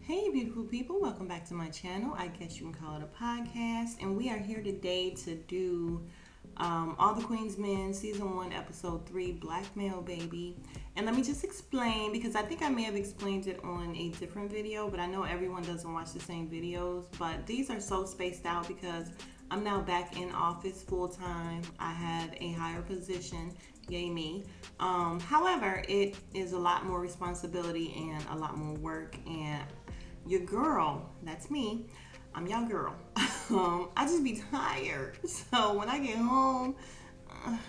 Hey, beautiful people, welcome back to my channel. I guess you can call it a podcast. And we are here today to do All the Queen's Men, Season 1, Episode 3, Blackmail, baby. And let me just explain, because I think I may have explained it on a different video, but I know everyone doesn't watch the same videos. But these are so spaced out because I'm now back in office full time. I have a higher position, yay me. However, it is a lot more responsibility and a lot more work, and your girl, that's me, I'm your girl. I just be tired. So when I get home,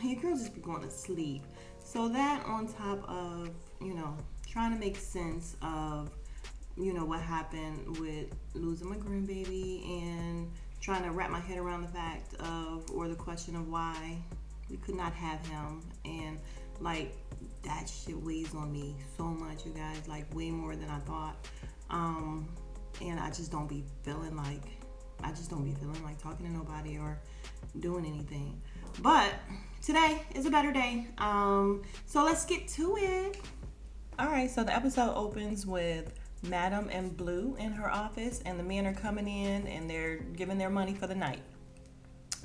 your girl just be going to sleep. So that on top of, trying to make sense of, what happened with losing my grandbaby and trying to wrap my head around the fact of, or the question of why we could not have him. And like, that shit weighs on me so much, you guys, like way more than I thought. And I just don't be feeling like talking to nobody or doing anything. But today is a better day. So let's get to it. All right, so the episode opens with Madam and Blue in her office, and the men are coming in and they're giving their money for the night.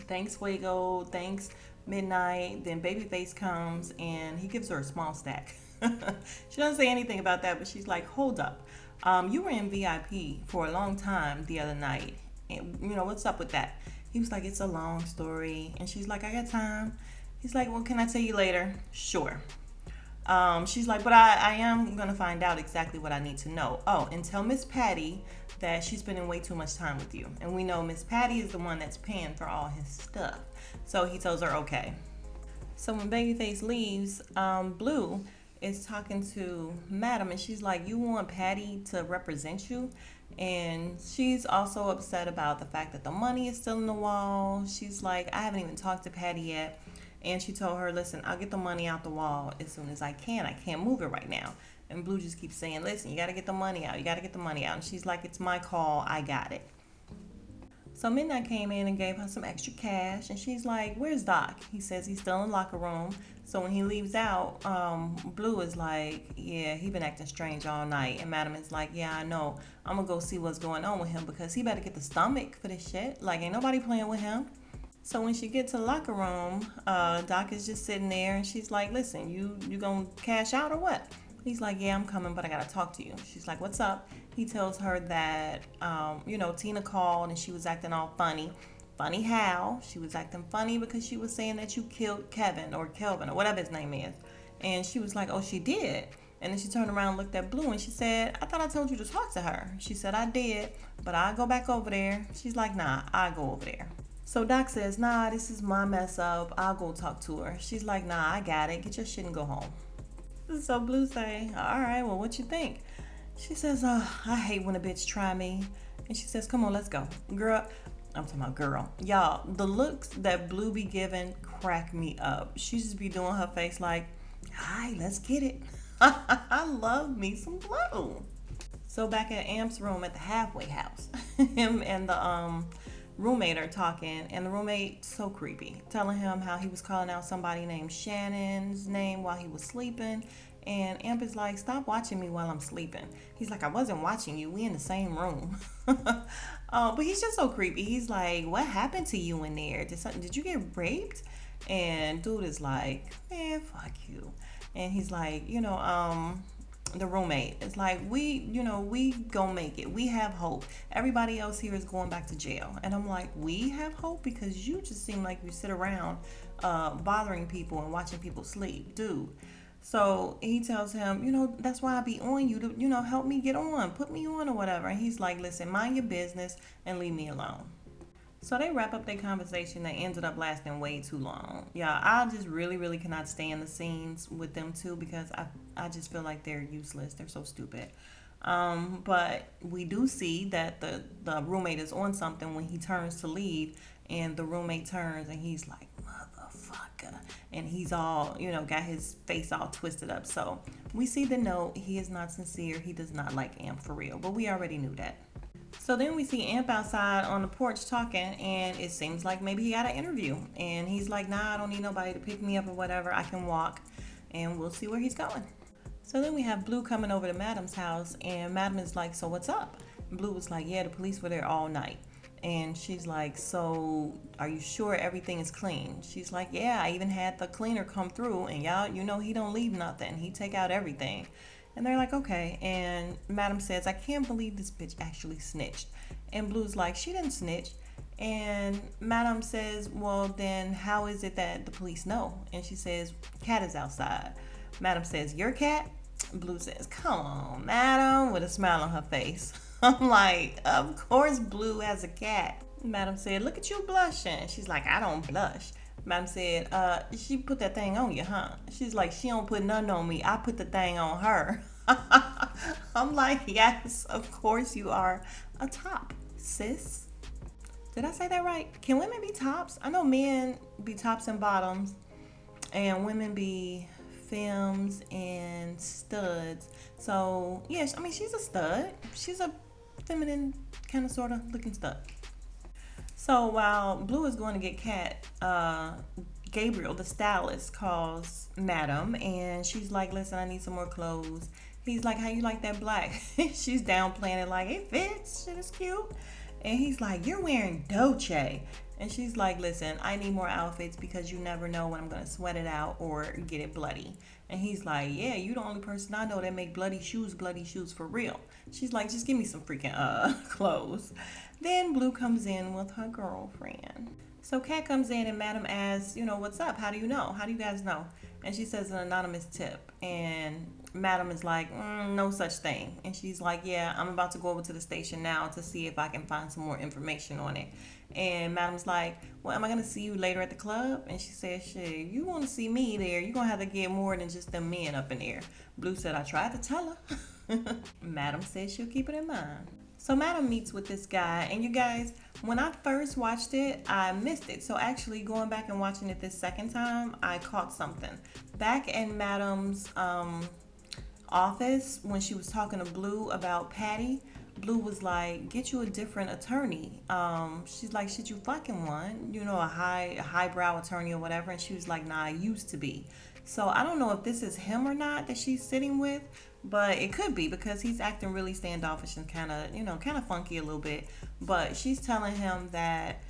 Thanks, Fuego. Thanks, Midnight. Then Babyface comes and he gives her a small stack. She doesn't say anything about that, but she's like, hold up. You were in VIP for a long time the other night. And, what's up with that? He was like, it's a long story. And she's like, I got time. He's like, well, can I tell you later? Sure. She's like, but I am going to find out exactly what I need to know. Oh, and tell Miss Patty that she's spending way too much time with you. And we know Miss Patty is the one that's paying for all his stuff. So he tells her, okay. So when Babyface leaves, Blue is talking to Madam, and she's like, you want Patty to represent you? And she's also upset about the fact that the money is still in the wall. She's like, I haven't even talked to Patty yet. And she told her, listen, I'll get the money out the wall as soon as I can. I can't move it right now. And Blue just keeps saying, listen, you got to get the money out. You got to get the money out. And she's like, it's my call. I got it. So Midnight came in and gave her some extra cash, and she's like, where's Doc? He says he's still in the locker room. So when he leaves out, Blue is like, yeah, he been acting strange all night. And Madam is like, yeah, I know. I'm going to go see what's going on with him because he better get the stomach for this shit. Like, ain't nobody playing with him. So when she gets to the locker room, Doc is just sitting there, and she's like, listen, you going to cash out or what? He's like, yeah, I'm coming, but I got to talk to you. She's like, what's up? He tells her that, Tina called and she was acting all funny. Funny how? She was acting funny because she was saying that you killed Kevin or Kelvin or whatever his name is. And she was like, oh, she did. And then she turned around and looked at Blue and she said, I thought I told you to talk to her. She said, I did, but I'll go back over there. She's like, nah, I'll go over there. So Doc says, nah, this is my mess up. I'll go talk to her. She's like, nah, I got it. Get your shit and go home. So Blue say, all right, well, what you think? She says, I hate when a bitch try me. And she says, come on, let's go. Girl, I'm talking about girl. Y'all, the looks that Blue be giving crack me up. She just be doing her face like, hi, let's get it. I love me some Blue. So back at Amp's room at the halfway house, him and the roommate are talking, and the roommate so creepy, telling him how he was calling out somebody named Shannon's name while he was sleeping. And Amp is like, stop watching me while I'm sleeping. He's like, I wasn't watching you. We in the same room. But he's just so creepy. He's like, what happened to you in there? Did you get raped? And dude is like, man, fuck you. And he's like, the roommate is like, we gonna make it. We have hope. Everybody else here is going back to jail. And I'm like, we have hope? Because you just seem like you sit around bothering people and watching people sleep, dude. So he tells him, that's why I be on you to, help me get on, put me on or whatever. And he's like, listen, mind your business and leave me alone. So they wrap up their conversation that ended up lasting way too long. Yeah, I just really, really cannot stand the scenes with them two because I just feel like they're useless. They're so stupid. But we do see that the roommate is on something when he turns to leave, and the roommate turns and he's like, motherfucker. And he's all, got his face all twisted up. So we see the note. He is not sincere. He does not like Amp for real. But we already knew that. So then we see Amp outside on the porch talking, and it seems like maybe he got an interview. And he's like, nah, I don't need nobody to pick me up or whatever. I can walk, and we'll see where he's going. So then we have Blue coming over to Madam's house, and Madam is like, so what's up? And Blue was like, yeah, the police were there all night. And she's like, so are you sure everything is clean? She's like, yeah, I even had the cleaner come through, and y'all, he don't leave nothing. He take out everything. And they're like, okay. And Madam says, I can't believe this bitch actually snitched. And Blue's like, she didn't snitch. And Madam says, well, then how is it that the police know? And she says, cat is outside. Madam says, your cat? Blue says, come on, Madam, with a smile on her face. I'm like, of course Blue has a cat. Madam said, look at you blushing. She's like, I don't blush. Madam said, she put that thing on you, huh? She's like, she don't put nothing on me. I put the thing on her. I'm like, yes, of course you are a top, sis. Did I say that right? Can women be tops? I know men be tops and bottoms, and women be femmes and studs. So yeah, I mean, she's a stud. She's a feminine kind of sort of looking stud. So while Blue is going to get cat, Gabriel, the stylist, calls Madam, and she's like, listen, I need some more clothes. He's like, how you like that black? She's downplaying it like, it fits, shit is cute. And he's like, you're wearing Dolce. And she's like, listen, I need more outfits because you never know when I'm going to sweat it out or get it bloody. And he's like, yeah, you the only person I know that make bloody shoes for real. She's like, just give me some freaking clothes. Then Blue comes in with her girlfriend. So Kat comes in and Madam asks, what's up? How do you know? How do you guys know? And she says an anonymous tip. And Madam is like, no such thing. And she's like, yeah, I'm about to go over to the station now to see if I can find some more information on it. And Madam's like, well, am I going to see you later at the club? And she says, shit, you want to see me there, you're going to have to get more than just them men up in there. Blue said, I tried to tell her. Madam said she'll keep it in mind. So Madam meets with this guy, and you guys, when I first watched it, I missed it. So actually going back and watching it this second time, I caught something. Back in Madam's office, when she was talking to Blue about Patty, Blue was like, get you a different attorney. She's like, should you fucking one? A highbrow attorney or whatever. And she was like, nah, I used to be. So I don't know if this is him or not that she's sitting with, but it could be because he's acting really standoffish and kind of funky a little bit. But she's telling him that,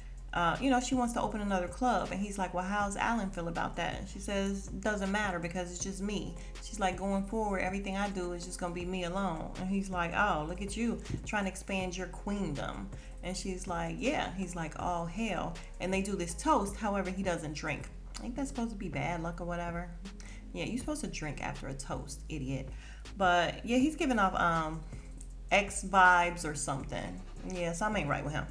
she wants to open another club. And he's like, well, how's Alan feel about that? And she says, doesn't matter because it's just me. She's like, going forward, everything I do is just going to be me alone. And he's like, oh, look at you trying to expand your queendom. And she's like, yeah. He's like, oh, hell. And they do this toast. However, he doesn't drink. I think that's supposed to be bad luck or whatever. Yeah, you're supposed to drink after a toast, idiot. But yeah, he's giving off ex vibes or something. Yeah, something ain't right with him.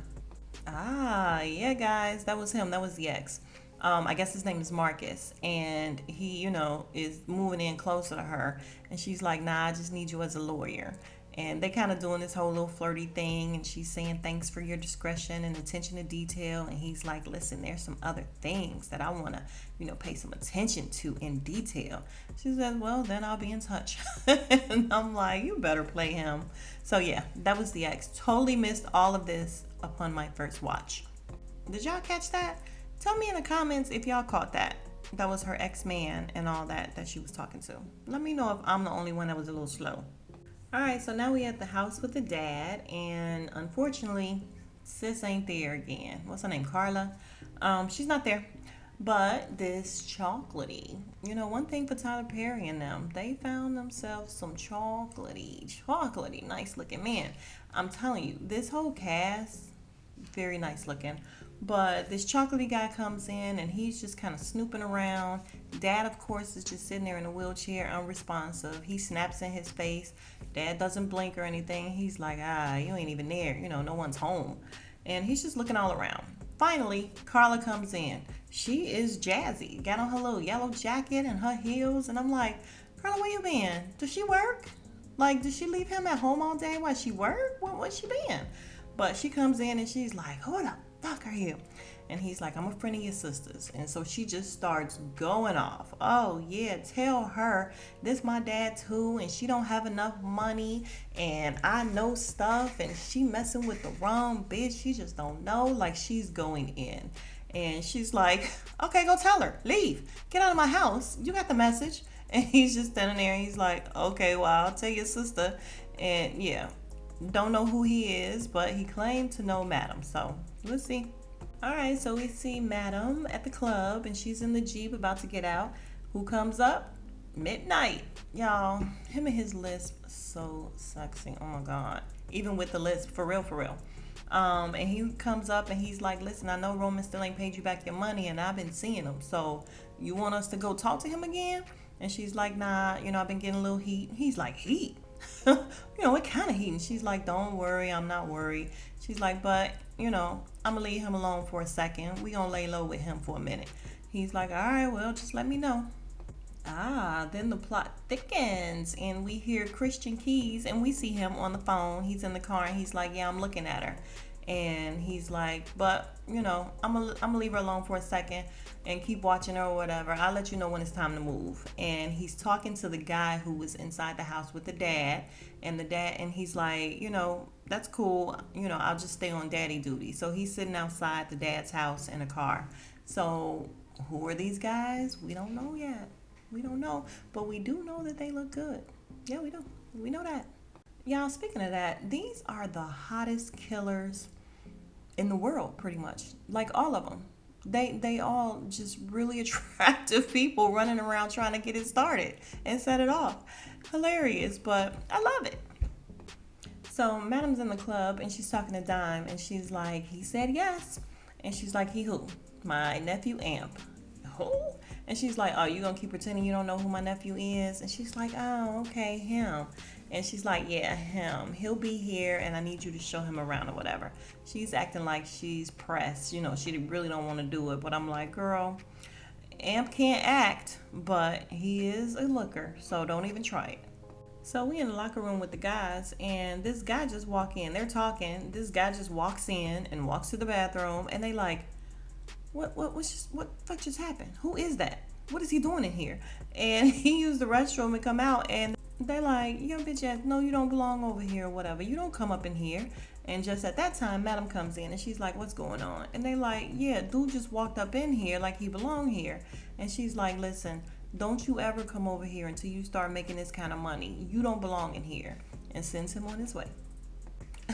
Ah, yeah, guys, that was him. That was the ex. I guess his name is Marcus, and he, is moving in closer to her. And she's like, nah, I just need you as a lawyer. And they kind of doing this whole little flirty thing, and she's saying thanks for your discretion and attention to detail. And he's like, listen, there's some other things that I want to, pay some attention to in detail. She says, well, then I'll be in touch. And I'm like, you better play him. So yeah, that was the ex. Totally missed all of this upon my first watch. Did y'all catch that? Tell me in the comments if y'all caught that. That was her ex-man and all that she was talking to. Let me know if I'm the only one that was a little slow. All right, so now we at the house with the dad, and unfortunately, sis ain't there again. What's her name, Carla? She's not there. But this chocolatey, one thing for Tyler Perry and them, they found themselves some chocolatey, nice looking men. I'm telling you, this whole cast, very nice looking. But this chocolatey guy comes in and he's just kind of snooping around. Dad, of course, is just sitting there in a wheelchair, unresponsive. He snaps in his face. Dad doesn't blink or anything. He's like, you ain't even there. No one's home. And he's just looking all around. Finally, Carla comes in. She is jazzy. Got on her little yellow jacket and her heels. And I'm like, Carla, where you been? Does she work? Like, did she leave him at home all day while she worked? What's she been? But she comes in and she's like, who the fuck are you? And he's like, I'm a friend of your sister's. And so she just starts going off. Oh yeah, tell her this my dad too, and she don't have enough money, and I know stuff, and she messing with the wrong bitch. She just don't know. Like, she's going in. And she's like, okay, go tell her. Leave. Get out of my house. You got the message. And he's just standing there and he's like, okay, well, I'll tell your sister. And yeah, don't know who he is, but he claimed to know Madam. So let's see. All right, so we see Madam at the club and she's in the Jeep about to get out. Who comes up? Midnight. Y'all, him and his lisp, so sexy. Oh my God. Even with the lisp, for real, for real. And he comes up and he's like, listen, I know Roman still ain't paid you back your money and I've been seeing him. So you want us to go talk to him again? And she's like, nah, I've been getting a little heat. He's like, heat? What kind of heat? And she's like, don't worry, I'm not worried. She's like, but, I'm going to leave him alone for a second. We going to lay low with him for a minute. He's like, all right, well, just let me know. Then the plot thickens and we hear Christian Keys and we see him on the phone. He's in the car and he's like, yeah, I'm looking at her. And he's like, but, I'm gonna leave her alone for a second and keep watching her or whatever. I'll let you know when it's time to move. And he's talking to the guy who was inside the house with the dad. And he's like, that's cool. I'll just stay on daddy duty. So he's sitting outside the dad's house in a car. So who are these guys? We don't know yet. We don't know, but we do know that they look good. Yeah, we do. We know that. Y'all, speaking of that, these are the hottest killers in the world, pretty much. Like all of them. They all just really attractive people running around trying to get it started and set it off. Hilarious, but I love it. So Madam's in the club and she's talking to Dime and she's like, he said yes. And she's like, he who? My nephew Amp. Who? And she's like, oh, you gonna keep pretending you don't know who my nephew is? And she's like, oh, okay, him. And she's like, yeah, him. He'll be here and I need you to show him around or whatever. She's acting like she's pressed. She really don't want to do it. But I'm like, girl, Amp can't act, but he is a looker. So don't even try it. So we in the locker room with the guys and this guy just walk in. They're talking. This guy just walks in and walks to the bathroom and they like, what the fuck just happened? Who is that? What is he doing in here? And he used the restroom and come out and they're like, yo, bitch ass, no, you don't belong over here or whatever. You don't come up in here. And just at that time, Madam comes in and she's like, what's going on? And they like, yeah, dude just walked up in here like he belonged here. And she's like, listen, don't you ever come over here until you start making this kind of money. You don't belong in here. And sends him on his way.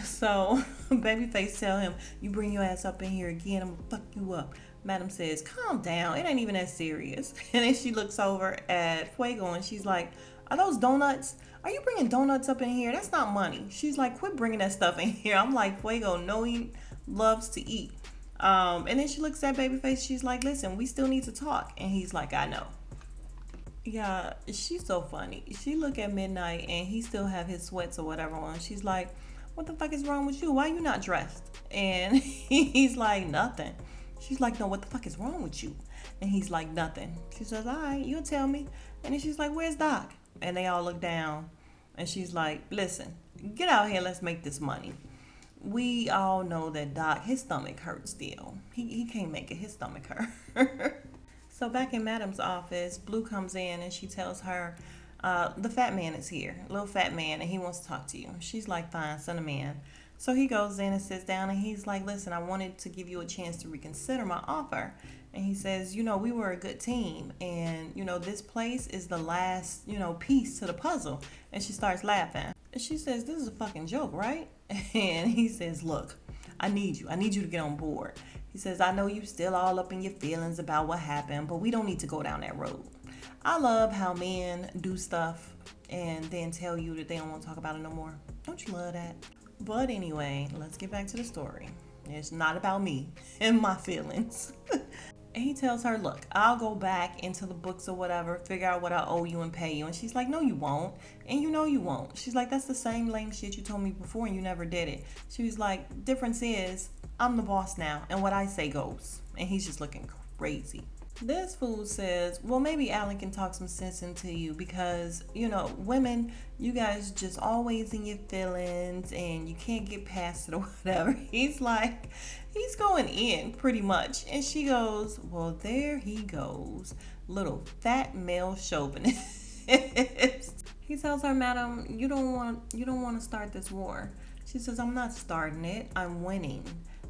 So Babyface tell him, you bring your ass up in here again, I'm gonna fuck you up. Madam says, calm down, it ain't even that serious. And then she looks over at Fuego and she's like, are those donuts? Are you bringing donuts up in here? That's not money. She's like, quit bringing that stuff in here. I'm like, Fuego, no, he loves to eat. And then she looks at Babyface, she's like, listen, we still need to talk. And he's like, I know. Yeah, she's so funny. She look at Midnight and he still have his sweats or whatever on. She's like, what the fuck is wrong with you? Why you not dressed? And he's like, nothing. She's like, no, what the fuck is wrong with you? And he's like, nothing. She says, all right, you'll tell me. And then she's like, where's Doc? And they all look down. And she's like, listen, get out here. Let's make this money. We all know that Doc, his stomach hurts still. He can't make it. His stomach hurt. So back in Madam's office, Blue comes in and she tells her, the fat man is here, little fat man, and he wants to talk to you. She's like, fine, send him in. So he goes in and sits down and he's like, listen, I wanted to give you a chance to reconsider my offer. And he says, we were a good team and, this place is the last, piece to the puzzle. And she starts laughing. And she says, this is a fucking joke, right? And he says, look, I need you to get on board. He says, I know you still all up in your feelings about what happened, but we don't need to go down that road. I love how men do stuff and then tell you that they don't want to talk about it no more. Don't you love that? But anyway, let's get back to the story. It's not about me and my feelings. And he tells her, look, I'll go back into the books or whatever, figure out what I owe you and pay you. And she's like, no, you won't. And you know you won't. She's like, that's the same lame shit you told me before and you never did it. She was like, difference is I'm the boss now and what I say goes. And he's just looking crazy. This fool says, well, maybe Alan can talk some sense into you because, women, you guys just always in your feelings and you can't get past it or whatever. He's like, he's going in pretty much. And she goes, well, there he goes, little fat male chauvinist. He tells her, Madam, you don't want to start this war. She says, I'm not starting it. I'm winning.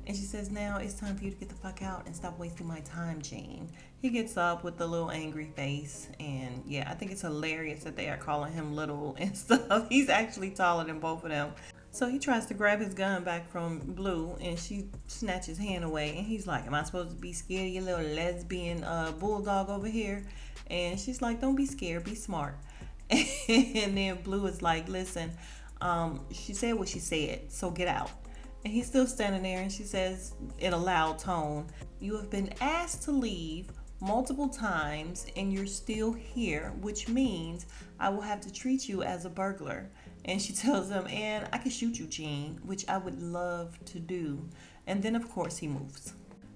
And she says, now it's time for you to get the fuck out and stop wasting my time, Gene. He gets up with a little angry face. And yeah, I think it's hilarious that they are calling him little and stuff. He's actually taller than both of them. So he tries to grab his gun back from Blue, and she snatches his hand away. And he's like, am I supposed to be scared of your little lesbian bulldog over here? And she's like, don't be scared, be smart. And then Blue is like, listen, she said what she said, so get out. And he's still standing there, and she says in a loud tone, you have been asked to leave multiple times and you're still here, which means I will have to treat you as a burglar. And she tells him, and I can shoot you, Gene, which I would love to do. And then of course he moves.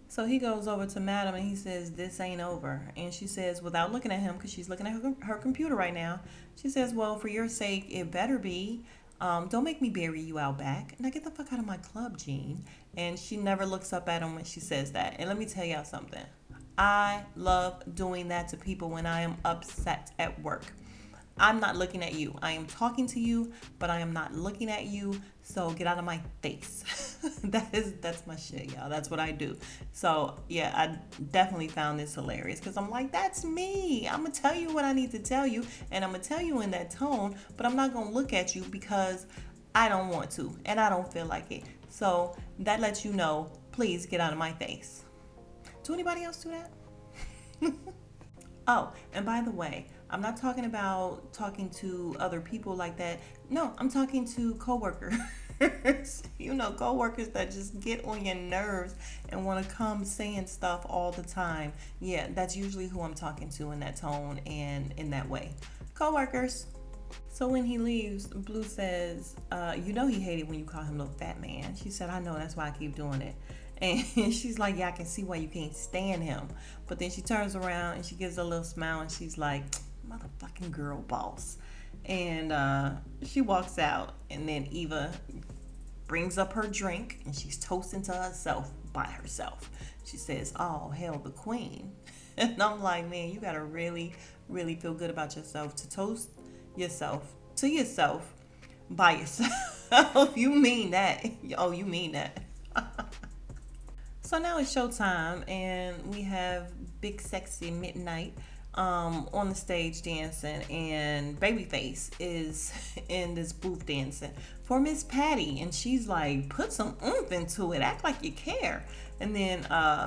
So he goes over to Madam and he says, this ain't over. And she says, without looking at him, because she's looking at her computer right now, she says, well, for your sake, it better be. Don't make me bury you out back. Now get the fuck out of my club, Gene. And she never looks up at him when she says that. And let me tell y'all something. I love doing that to people when I am upset at work. I'm not looking at you. I am talking to you, but I am not looking at you. So get out of my face. That's my shit, y'all. That's what I do. So yeah, I definitely found this hilarious because I'm like, that's me. I'm gonna tell you what I need to tell you, and I'm gonna tell you in that tone, but I'm not gonna look at you because I don't want to and I don't feel like it. So that lets you know, please get out of my face. Do anybody else do that? Oh, and by the way, I'm not talking about talking to other people like that. No, I'm talking to coworkers. You know, coworkers that just get on your nerves and want to come saying stuff all the time. Yeah, that's usually who I'm talking to in that tone and in that way. Coworkers. So when he leaves, Blue says, you know he hated when you call him little fat man. She said, I know, that's why I keep doing it. And she's like, yeah, I can see why you can't stand him. But then she turns around and she gives a little smile and she's like, motherfucking girl boss. And she walks out, and then Eva brings up her drink and she's toasting to herself by herself. She says, oh, hail the queen. And I'm like, man, you gotta really, really feel good about yourself to toast yourself to yourself by yourself. You mean that. Oh, you mean that. So now it's showtime, and we have Big Sexy Midnight on the stage dancing, and Babyface is in this booth dancing for Miss Patty, and she's like, put some oomph into it, act like you care. And then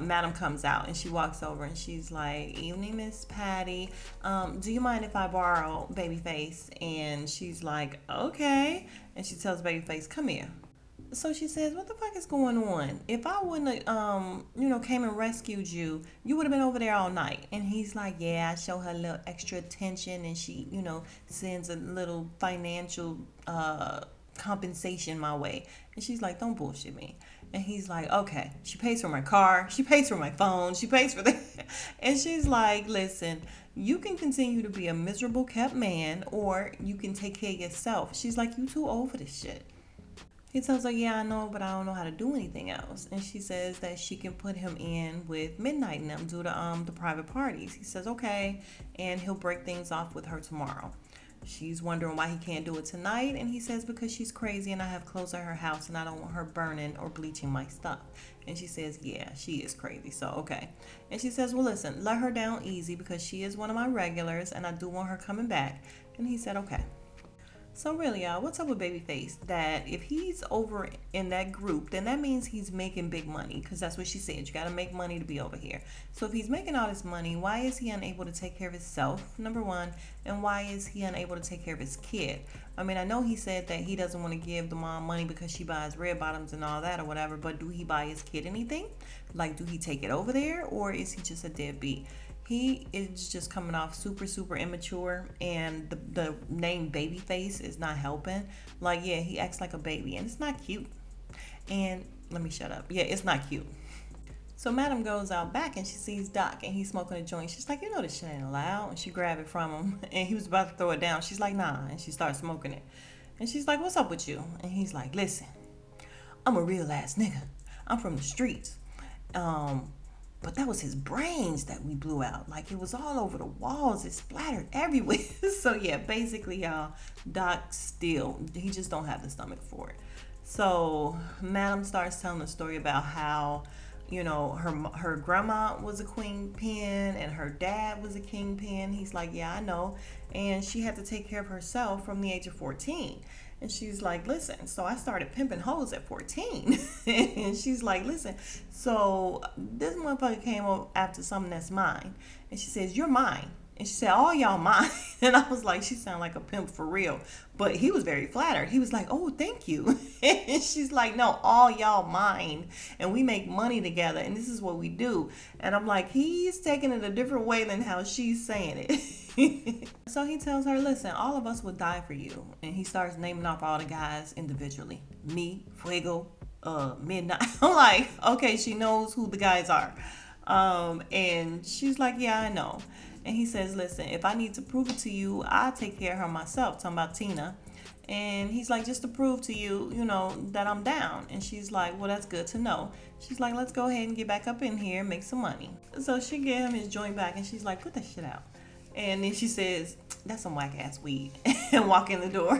Madam comes out and she walks over and she's like, evening, Miss Patty, do you mind if I borrow Babyface? And she's like, okay. And she tells Babyface, come here. So she says, what the fuck is going on? If I wouldn't have, came and rescued you, you would have been over there all night. And he's like, yeah, I show her a little extra attention, and she, sends a little financial compensation my way. And she's like, don't bullshit me. And he's like, okay, she pays for my car, she pays for my phone, she pays for that. And she's like, listen, you can continue to be a miserable kept man, or you can take care of yourself. She's like, you too old for this shit. He tells her, yeah, I know, but I don't know how to do anything else. And she says that she can put him in with Midnight and them due to the private parties. He says, okay, and he'll break things off with her tomorrow. She's wondering why he can't do it tonight, and he says because she's crazy and I have clothes at her house and I don't want her burning or bleaching my stuff. And she says, yeah, she is crazy, so okay. And she says, well, listen, let her down easy because she is one of my regulars and I do want her coming back. And he said, okay. So really, y'all, what's up with Babyface? That if he's over in that group, then that means he's making big money, because that's what she said. You got to make money to be over here. So if he's making all this money, why is he unable to take care of himself, number one? And why is he unable to take care of his kid? I mean, I know he said that he doesn't want to give the mom money because she buys red bottoms and all that or whatever, but do he buy his kid anything? Like, do he take it over there, or is he just a deadbeat? He is just coming off super, super immature, and the name Babyface is not helping. Like, yeah, he acts like a baby, and it's not cute. And let me shut up. Yeah, it's not cute. So Madam goes out back, and she sees Doc, and he's smoking a joint. She's like, this shit ain't allowed. And she grabbed it from him, and he was about to throw it down. She's like, nah, and she starts smoking it. And she's like, what's up with you? And he's like, listen, I'm a real ass nigga. I'm from the streets. But that was his brains that we blew out. Like, it was all over the walls. It splattered everywhere. So, yeah, basically, y'all, Doc still, he just don't have the stomach for it. So Madam starts telling the story about how, her grandma was a queen pin and her dad was a kingpin. He's like, yeah, I know. And she had to take care of herself from the age of 14. And she's like, listen, so I started pimping hoes at 14. And she's like, listen, so this motherfucker came up after something that's mine. And she says, you're mine. And she said, all y'all mine. And I was like, she sounded like a pimp for real. But he was very flattered. He was like, oh, thank you. And she's like, no, all y'all mine. And we make money together. And this is what we do. And I'm like, he's taking it a different way than how she's saying it. So he tells her, listen, all of us would die for you. And he starts naming off all the guys individually. Me, Fuego, Midnight. I'm like, okay, she knows who the guys are. And she's like, yeah, I know. And he says, listen, if I need to prove it to you, I'll take care of her myself. Talking about Tina. And he's like, just to prove to you, that I'm down. And she's like, well, that's good to know. She's like, let's go ahead and get back up in here and make some money. So she gave him his joint back and she's like, put that shit out. And then she says, that's some whack ass weed. And walk in the door.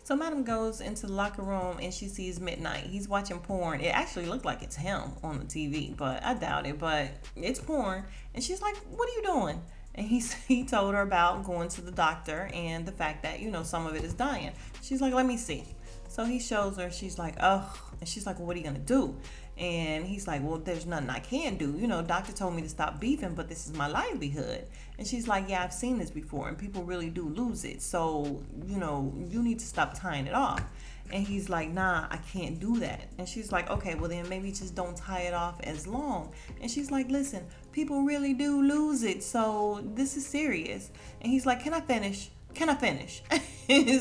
So Madam goes into the locker room and she sees Midnight. He's watching porn. It actually looked like it's him on the TV, but I doubt it. But it's porn. And she's like, what are you doing? And he told her about going to the doctor and the fact that, some of it is dying. She's like, let me see. So he shows her. She's like, oh. And she's like, well, what are you going to do? And he's like, well, there's nothing I can do. Doctor told me to stop beefing, but this is my livelihood. And she's like, yeah, I've seen this before, and people really do lose it. So, you need to stop tying it off. And he's like, nah, I can't do that. And she's like, okay, well then maybe just don't tie it off as long. And she's like, listen, people really do lose it. So this is serious. And he's like, can I finish? Can I finish?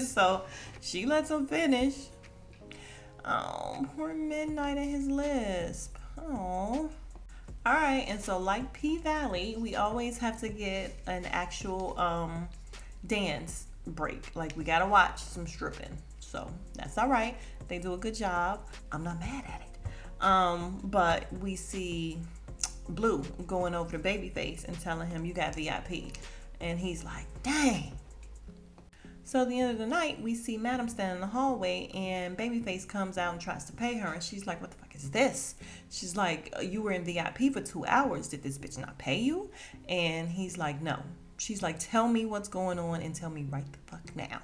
So she lets him finish. Oh, poor Midnight and his lisp. Oh. All right, and so like P-Valley, we always have to get an actual dance break. Like, we got to watch some stripping. So that's all right. They do a good job. I'm not mad at it. But we see Blue going over to Babyface and telling him, you got VIP. And he's like, dang. So at the end of the night, we see Madam standing in the hallway and Babyface comes out and tries to pay her. And she's like, what the fuck is this? She's like, you were in VIP for 2 hours. Did this bitch not pay you? And he's like, no. She's like, tell me what's going on and tell me right the fuck now.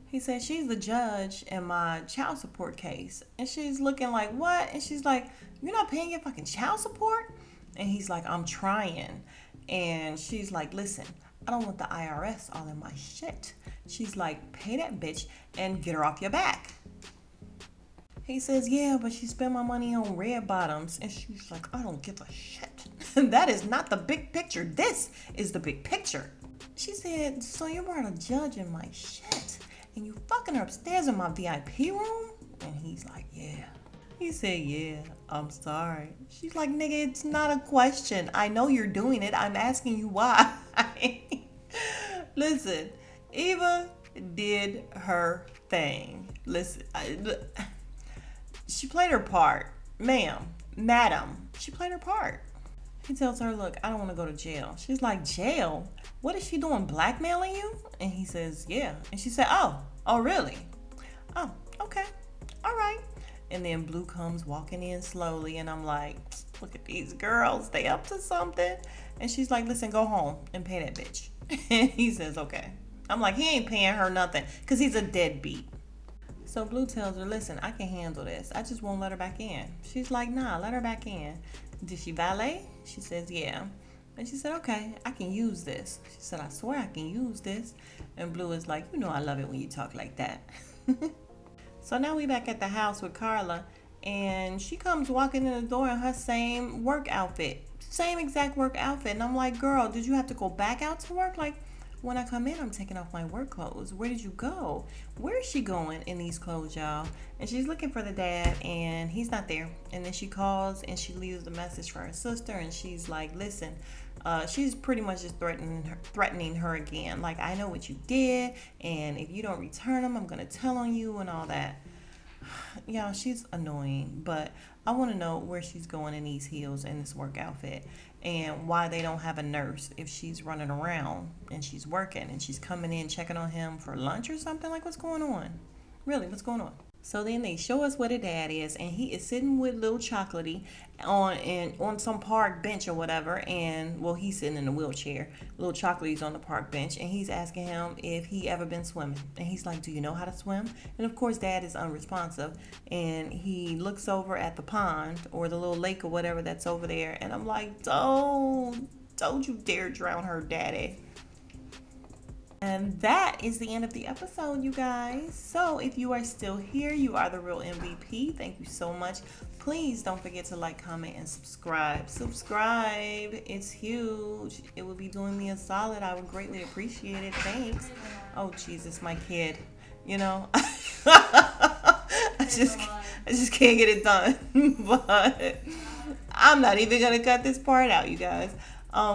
He said, she's the judge in my child support case. And she's looking like, what? And she's like, you're not paying your fucking child support? And he's like, I'm trying. And she's like, listen, I don't want the IRS all in my shit. She's like, pay that bitch and get her off your back. He says, yeah, but she spent my money on red bottoms. And she's like, I don't give a shit. That is not the big picture. This is the big picture. She said, so you brought a judge in my shit and you fucking her upstairs in my VIP room? And he's like, yeah. He said, yeah, I'm sorry. She's like, nigga, it's not a question. I know you're doing it. I'm asking you why. Listen, Eva did her thing. Listen, she played her part. Madam, she played her part. He tells her, look, I don't want to go to jail. She's like, jail? What is she doing, blackmailing you? And he says, yeah. And she said, oh, really? Oh, okay, all right. And then Blue comes walking in slowly, and I'm like, look at these girls, they up to something. And she's like, listen, go home and pay that bitch. And he says, okay. I'm like, he ain't paying her nothing because he's a deadbeat. So Blue tells her, listen, I can handle this. I just won't let her back in. She's like, nah, let her back in. Did she valet? She says, yeah. And she said, okay, I can use this. She said, I swear I can use this. And Blue is like, I love it when you talk like that. So now we back at the house with Carla, and she comes walking in the door in her same work outfit. Same exact work outfit. And I'm like, girl, did you have to go back out to work? Like, when I come in, I'm taking off my work clothes. Where did you go? Where is she going in these clothes, y'all? And she's looking for the dad, and he's not there. And then she calls, and she leaves a message for her sister, and she's like, listen, she's pretty much just threatening her again. Like, I know what you did, and if you don't return them, I'm going to tell on you and all that. Y'all, she's annoying, but I want to know where she's going in these heels and this work outfit, and why they don't have a nurse if she's running around and she's working and she's coming in checking on him for lunch or something. Like, what's going on? Really, what's going on? So then they show us where the dad is, and he is sitting with little Chocolatey on some park bench or whatever. And well, he's sitting in a wheelchair. Little Chocolate's on the park bench, and he's asking him if he ever been swimming. And he's like, "Do you know how to swim?" And of course, Dad is unresponsive, and he looks over at the pond or the little lake or whatever that's over there. And I'm like, don't you dare drown her, Daddy. And that is the end of the episode, you guys. So if you are still here, you are the real MVP. Thank you so much. Please don't forget to like, comment, and subscribe. Subscribe. It's huge. It would be doing me a solid. I would greatly appreciate it. Thanks. Oh, Jesus, my kid. You know, I just can't get it done. But I'm not even going to cut this part out, you guys.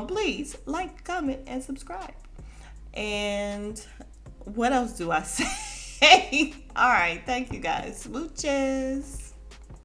Please like, comment, and subscribe. And what else do I say? All right. Thank you guys. Smooches.